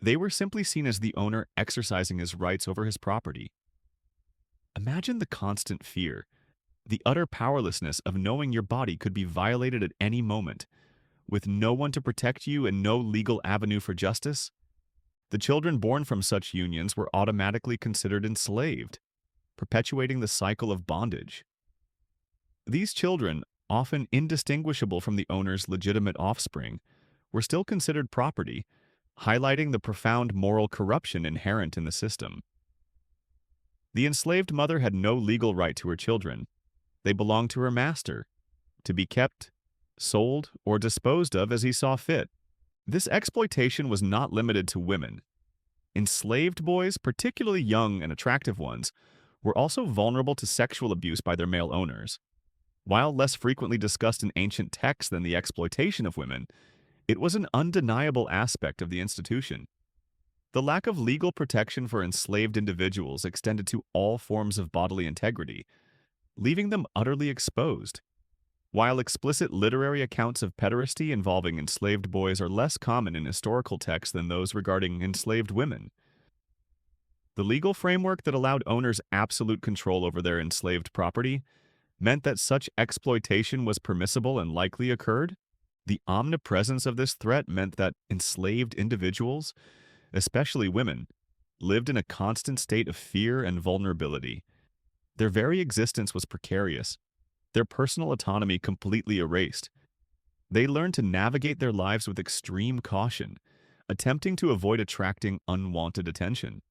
They were simply seen as the owner exercising his rights over his property. Imagine the constant fear, the utter powerlessness of knowing your body could be violated at any moment, with no one to protect you and no legal avenue for justice. The children born from such unions were automatically considered enslaved, perpetuating the cycle of bondage. These children, often indistinguishable from the owner's legitimate offspring, were still considered property, highlighting the profound moral corruption inherent in the system. The enslaved mother had no legal right to her children. They belonged to her master, to be kept, sold, or disposed of as he saw fit. This exploitation was not limited to women. Enslaved boys, particularly young and attractive ones, were also vulnerable to sexual abuse by their male owners. While less frequently discussed in ancient texts than the exploitation of women, it was an undeniable aspect of the institution. The lack of legal protection for enslaved individuals extended to all forms of bodily integrity, leaving them utterly exposed. While explicit literary accounts of pederasty involving enslaved boys are less common in historical texts than those regarding enslaved women, the legal framework that allowed owners absolute control over their enslaved property meant that such exploitation was permissible and likely occurred. The omnipresence of this threat meant that enslaved individuals, especially women, lived in a constant state of fear and vulnerability. Their very existence was precarious, their personal autonomy completely erased. They learned to navigate their lives with extreme caution, attempting to avoid attracting unwanted attention,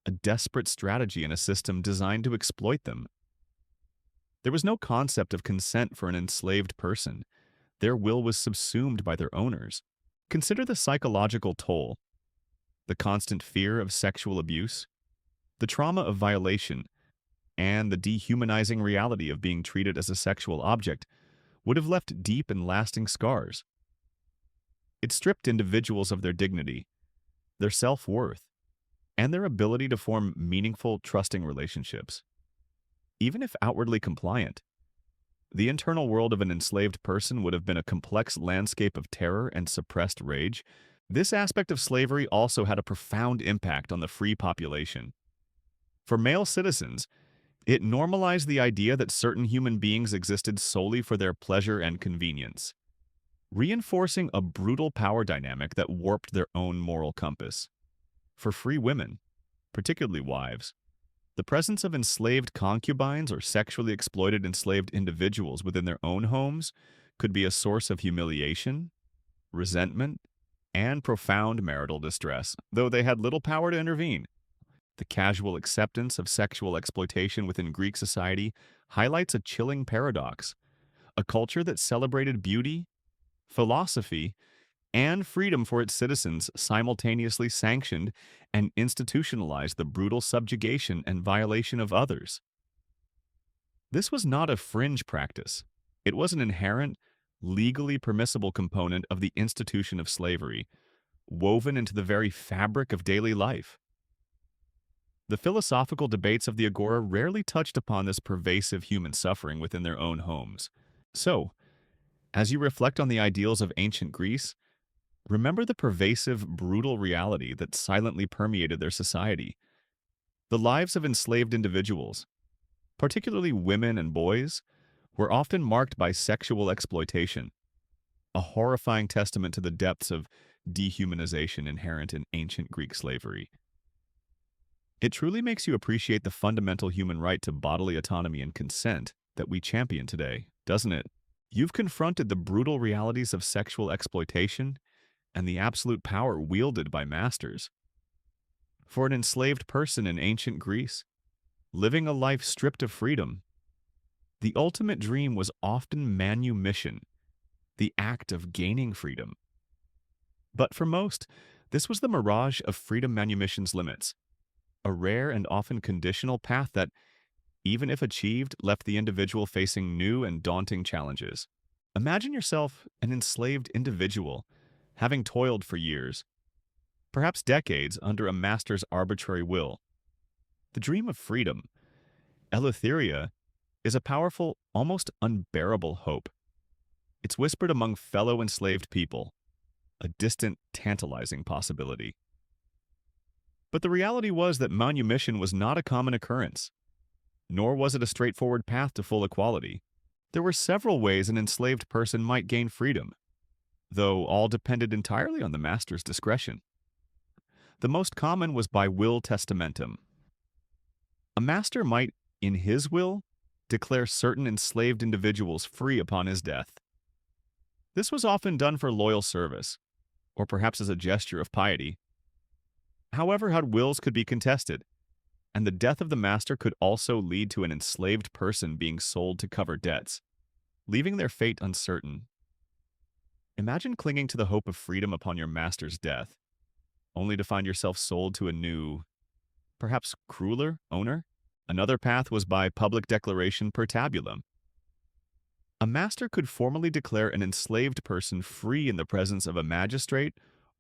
a desperate strategy in a system designed to exploit them. There was no concept of consent for an enslaved person. Their will was subsumed by their owners. Consider the psychological toll, the constant fear of sexual abuse, the trauma of violation, and the dehumanizing reality of being treated as a sexual object would have left deep and lasting scars. It stripped individuals of their dignity, their self-worth, and their ability to form meaningful, trusting relationships. Even if outwardly compliant, the internal world of an enslaved person would have been a complex landscape of terror and suppressed rage. This aspect of slavery also had a profound impact on the free population. For male citizens, it normalized the idea that certain human beings existed solely for their pleasure and convenience, reinforcing a brutal power dynamic that warped their own moral compass. For free women, particularly wives, the presence of enslaved concubines or sexually exploited enslaved individuals within their own homes could be a source of humiliation, resentment, and profound marital distress, though they had little power to intervene. The casual acceptance of sexual exploitation within Greek society highlights a chilling paradox. A culture that celebrated beauty, philosophy, and freedom for its citizens simultaneously sanctioned and institutionalized the brutal subjugation and violation of others. This was not a fringe practice. It was an inherent, legally permissible component of the institution of slavery, woven into the very fabric of daily life. The philosophical debates of the Agora rarely touched upon this pervasive human suffering within their own homes. So, as you reflect on the ideals of ancient Greece, remember the pervasive, brutal reality that silently permeated their society. The lives of enslaved individuals, particularly women and boys, were often marked by sexual exploitation, a horrifying testament to the depths of dehumanization inherent in ancient Greek slavery. It truly makes you appreciate the fundamental human right to bodily autonomy and consent that we champion today, doesn't it? You've confronted the brutal realities of sexual exploitation and the absolute power wielded by masters. For an enslaved person in ancient Greece, living a life stripped of freedom, the ultimate dream was often manumission, the act of gaining freedom. But for most, this was the mirage of freedom manumission's limits, a rare and often conditional path that, even if achieved, left the individual facing new and daunting challenges. Imagine yourself an enslaved individual, having toiled for years, perhaps decades, under a master's arbitrary will. The dream of freedom, eleutheria, is a powerful, almost unbearable hope. It's whispered among fellow enslaved people, a distant, tantalizing possibility. But the reality was that manumission was not a common occurrence, nor was it a straightforward path to full equality. There were several ways an enslaved person might gain freedom, though all depended entirely on the master's discretion. The most common was by will testamentum. A master might, in his will, declare certain enslaved individuals free upon his death. This was often done for loyal service, or perhaps as a gesture of piety. However, how wills could be contested, and the death of the master could also lead to an enslaved person being sold to cover debts, leaving their fate uncertain. Imagine clinging to the hope of freedom upon your master's death, only to find yourself sold to a new, perhaps crueler, owner. Another path was by public declaration per tabulum. A master could formally declare an enslaved person free in the presence of a magistrate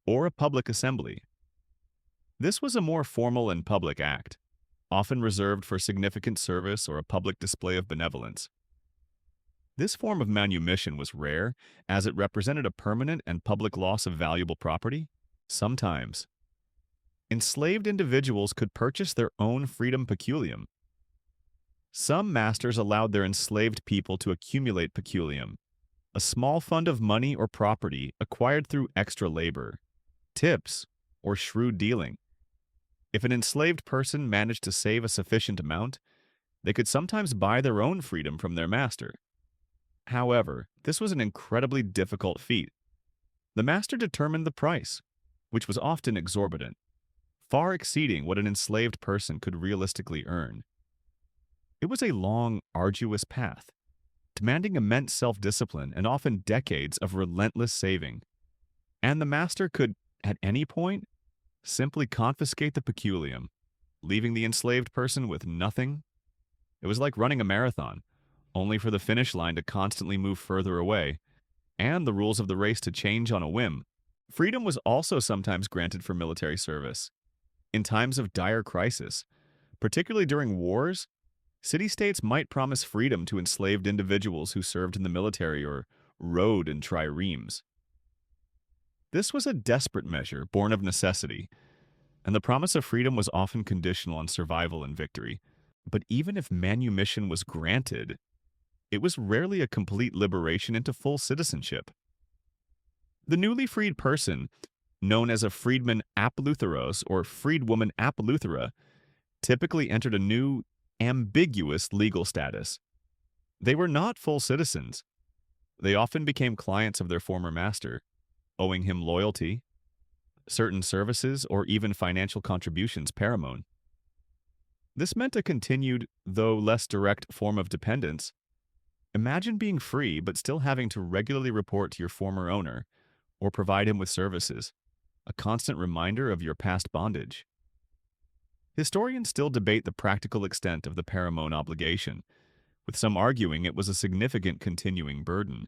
or a public assembly. This was a more formal and public act, often reserved for significant service or a public display of benevolence. This form of manumission was rare, as it represented a permanent and public loss of valuable property. Sometimes, enslaved individuals could purchase their own freedom peculium. Some masters allowed their enslaved people to accumulate peculium, a small fund of money or property acquired through extra labor, tips, or shrewd dealing. If an enslaved person managed to save a sufficient amount, they could sometimes buy their own freedom from their master. However, this was an incredibly difficult feat. The master determined the price, which was often exorbitant, far exceeding what an enslaved person could realistically earn. It was a long, arduous path, demanding immense self-discipline and often decades of relentless saving. And the master could, at any point, simply confiscate the peculium, leaving the enslaved person with nothing. It was like running a marathon, only for the finish line to constantly move further away, and the rules of the race to change on a whim. Freedom was also sometimes granted for military service. In times of dire crisis, particularly during wars, city-states might promise freedom to enslaved individuals who served in the military or rode in triremes. This was a desperate measure born of necessity, and the promise of freedom was often conditional on survival and victory. But even if manumission was granted, it was rarely a complete liberation into full citizenship. The newly freed person, known as a freedman apoleutheros or freedwoman apoleuthera, typically entered a new, ambiguous legal status. They were not full citizens. They often became clients of their former master, owing him loyalty, certain services, or even financial contributions paramount. This meant a continued, though less direct, form of dependence. Imagine being free but still having to regularly report to your former owner or provide him with services, a constant reminder of your past bondage. Historians still debate the practical extent of the paramount obligation, with some arguing it was a significant continuing burden,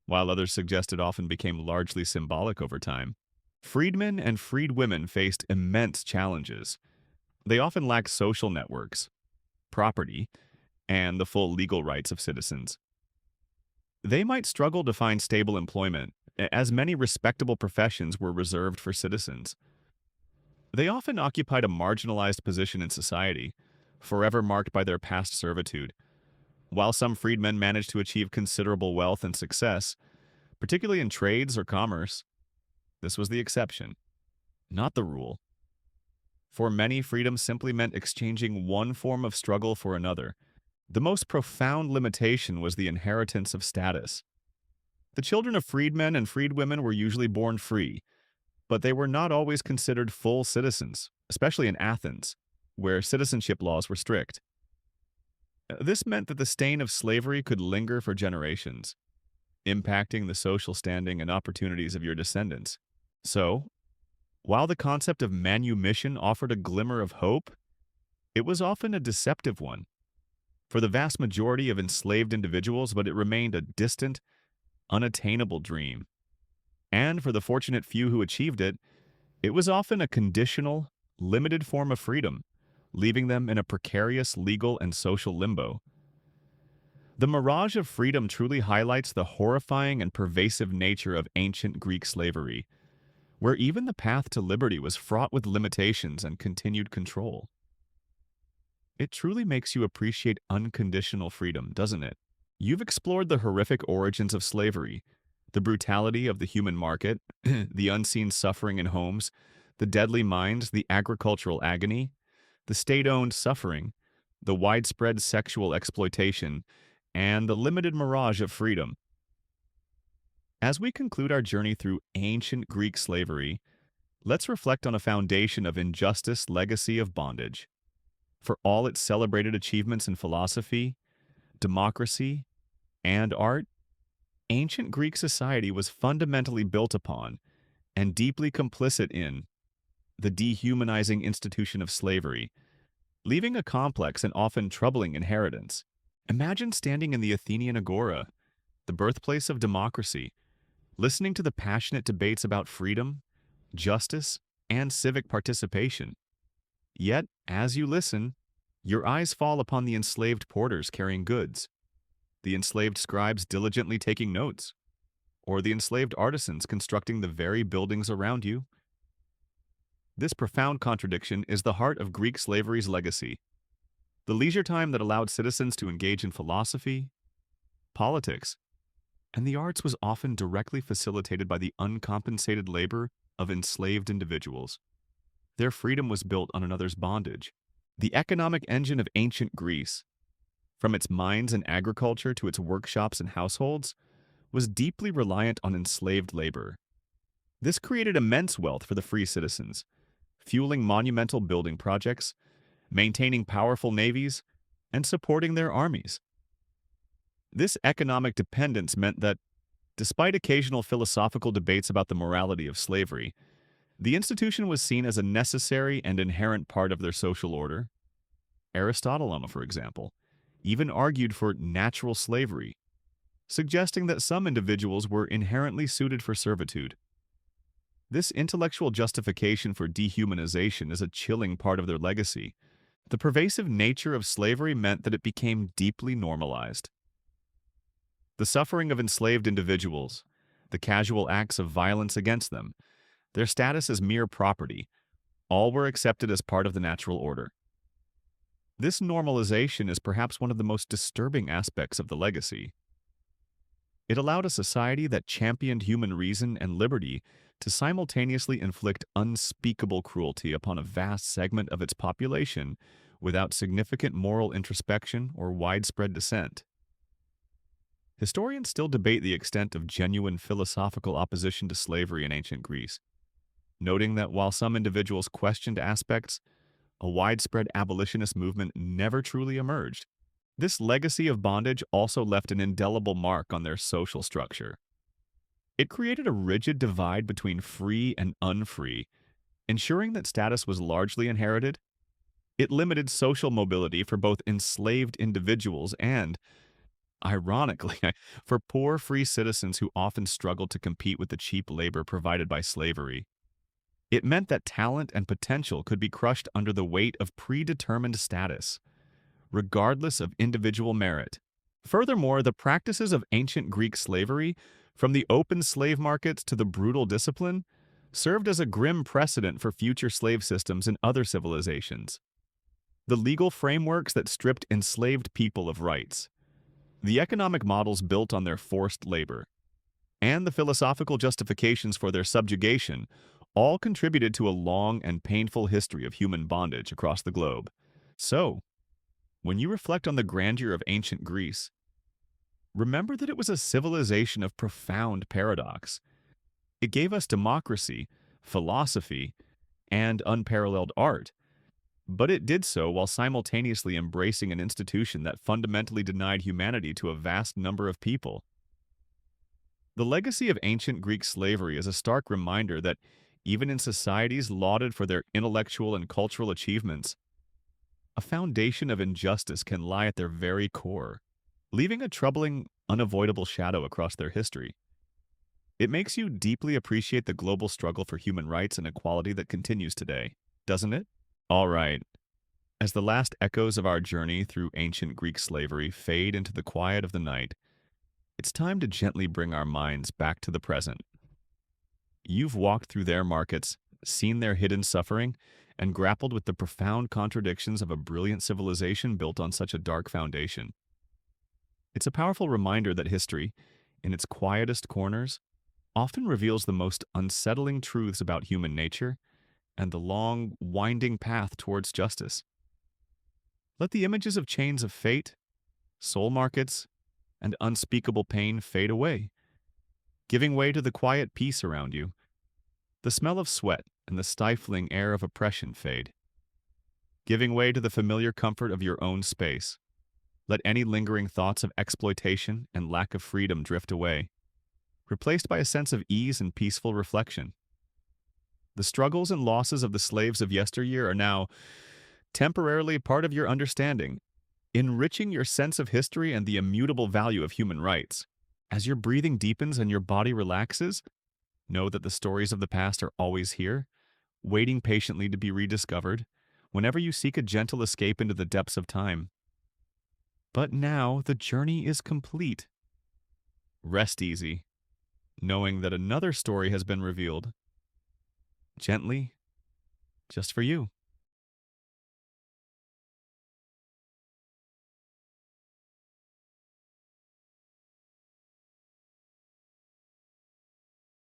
while others suggest it often became largely symbolic over time. Freedmen and freedwomen faced immense challenges. They often lacked social networks, property, and the full legal rights of citizens. They might struggle to find stable employment, as many respectable professions were reserved for citizens. They often occupied a marginalized position in society, forever marked by their past servitude. While some freedmen managed to achieve considerable wealth and success, particularly in trades or commerce, this was the exception, not the rule. For many, freedom simply meant exchanging one form of struggle for another. The most profound limitation was the inheritance of status. The children of freedmen and freedwomen were usually born free, but they were not always considered full citizens, especially in Athens, where citizenship laws were strict. This meant that the stain of slavery could linger for generations, impacting the social standing and opportunities of your descendants. So, while the concept of manumission offered a glimmer of hope, it was often a deceptive one for the vast majority of enslaved individuals, but it remained a distant, unattainable dream. And for the fortunate few who achieved it, it was often a conditional, limited form of freedom, leaving them in a precarious legal and social limbo. The mirage of freedom truly highlights the horrifying and pervasive nature of ancient Greek slavery, where even the path to liberty was fraught with limitations and continued control. It truly makes you appreciate unconditional freedom, doesn't it? You've explored the horrific origins of slavery, the brutality of the human market, the unseen suffering in homes, the deadly mines, the agricultural agony, the state-owned suffering, the widespread sexual exploitation, and the limited mirage of freedom. As we conclude our journey through ancient Greek slavery, let's reflect on a foundation of injustice, legacy of bondage. For all its celebrated achievements in philosophy, democracy, and art, ancient Greek society was fundamentally built upon and deeply complicit in the dehumanizing institution of slavery, leaving a complex and often troubling inheritance. Imagine standing in the Athenian agora, the birthplace of democracy, listening to the passionate debates about freedom, justice, and civic participation. Yet, as you listen, your eyes fall upon the enslaved porters carrying goods, the enslaved scribes diligently taking notes, or the enslaved artisans constructing the very buildings around you. This profound contradiction is the heart of Greek slavery's legacy. The leisure time that allowed citizens to engage in philosophy, politics, and the arts was often directly facilitated by the uncompensated labor of enslaved individuals. Their freedom was built on another's bondage. The economic engine of ancient Greece, from its mines and agriculture to its workshops and households, was deeply reliant on enslaved labor. This created immense wealth for the free citizens, fueling monumental building projects, maintaining powerful navies, and supporting their armies. This economic dependence meant that, despite occasional philosophical debates about the morality of slavery, the institution was seen as a necessary and inherent part of their social order. Aristotle, for example, even argued for natural slavery, suggesting that some individuals were inherently suited for servitude. This intellectual justification for dehumanization is a chilling part of their legacy. The pervasive nature of slavery meant that it became deeply normalized. The suffering of enslaved individuals, the casual acts of violence against them, their status as mere property, all were accepted as part of the natural order. This normalization is perhaps one of the most disturbing aspects of the legacy. It allowed a society that championed human reason and liberty to simultaneously inflict unspeakable cruelty upon a vast segment of its population without significant moral introspection or widespread dissent. Historians still debate the extent of genuine philosophical opposition to slavery in ancient Greece. noting that while some individuals questioned aspects, a widespread abolitionist movement never truly emerged. This legacy of bondage also left an indelible mark on their social structure. It created a rigid divide between free and unfree, ensuring that status was largely inherited. It limited social mobility for both enslaved individuals and, ironically, for poor free citizens who often struggled to compete with the cheap labor provided by slavery. It meant that talent and potential could be crushed under the weight of predetermined status, regardless of individual merit. Furthermore, the practices of ancient Greek slavery, from the open slave markets to the brutal discipline, served as a grim precedent for future slave systems in other civilizations. The legal frameworks that stripped enslaved people of rights, the economic models built on their forced labor, and the philosophical justifications for their subjugation all contributed to a long and painful history of human bondage across the globe. So, when you reflect on the grandeur of ancient Greece, remember that it was a civilization of profound paradox. It gave us democracy, philosophy, and unparalleled art, but it did so while simultaneously embracing an institution that fundamentally denied humanity to a vast number of people. The legacy of ancient Greek slavery is a stark reminder that even in societies lauded for their intellectual and cultural achievements, a foundation of injustice can lie at their very core, leaving a troubling, unavoidable shadow across their history. It makes you deeply appreciate the global struggle for human rights and equality that continues today, doesn't it? All right. As the last echoes of our journey through ancient Greek slavery fade into the quiet of the night, it's time to gently bring our minds back to the present. You've walked through their markets, seen their hidden suffering, and grappled with the profound contradictions of a brilliant civilization built on such a dark foundation. It's a powerful reminder that history, in its quietest corners, often reveals the most unsettling truths about human nature and the long, winding path towards justice. Let the images of chains of fate, soul markets, and unspeakable pain fade away, giving way to the quiet peace around you. The smell of sweat and the stifling air of oppression fade, giving way to the familiar comfort of your own space. Let any lingering thoughts of exploitation and lack of freedom drift away, replaced by a sense of ease and peaceful reflection. The struggles and losses of the slaves of yesteryear are now temporarily part of your understanding, enriching your sense of history and the immutable value of human rights. As your breathing deepens and your body relaxes, know that the stories of the past are always here, waiting patiently to be rediscovered whenever you seek a gentle escape into the depths of time. But now the journey is complete. Rest easy, knowing that another story has been revealed, gently, just for you.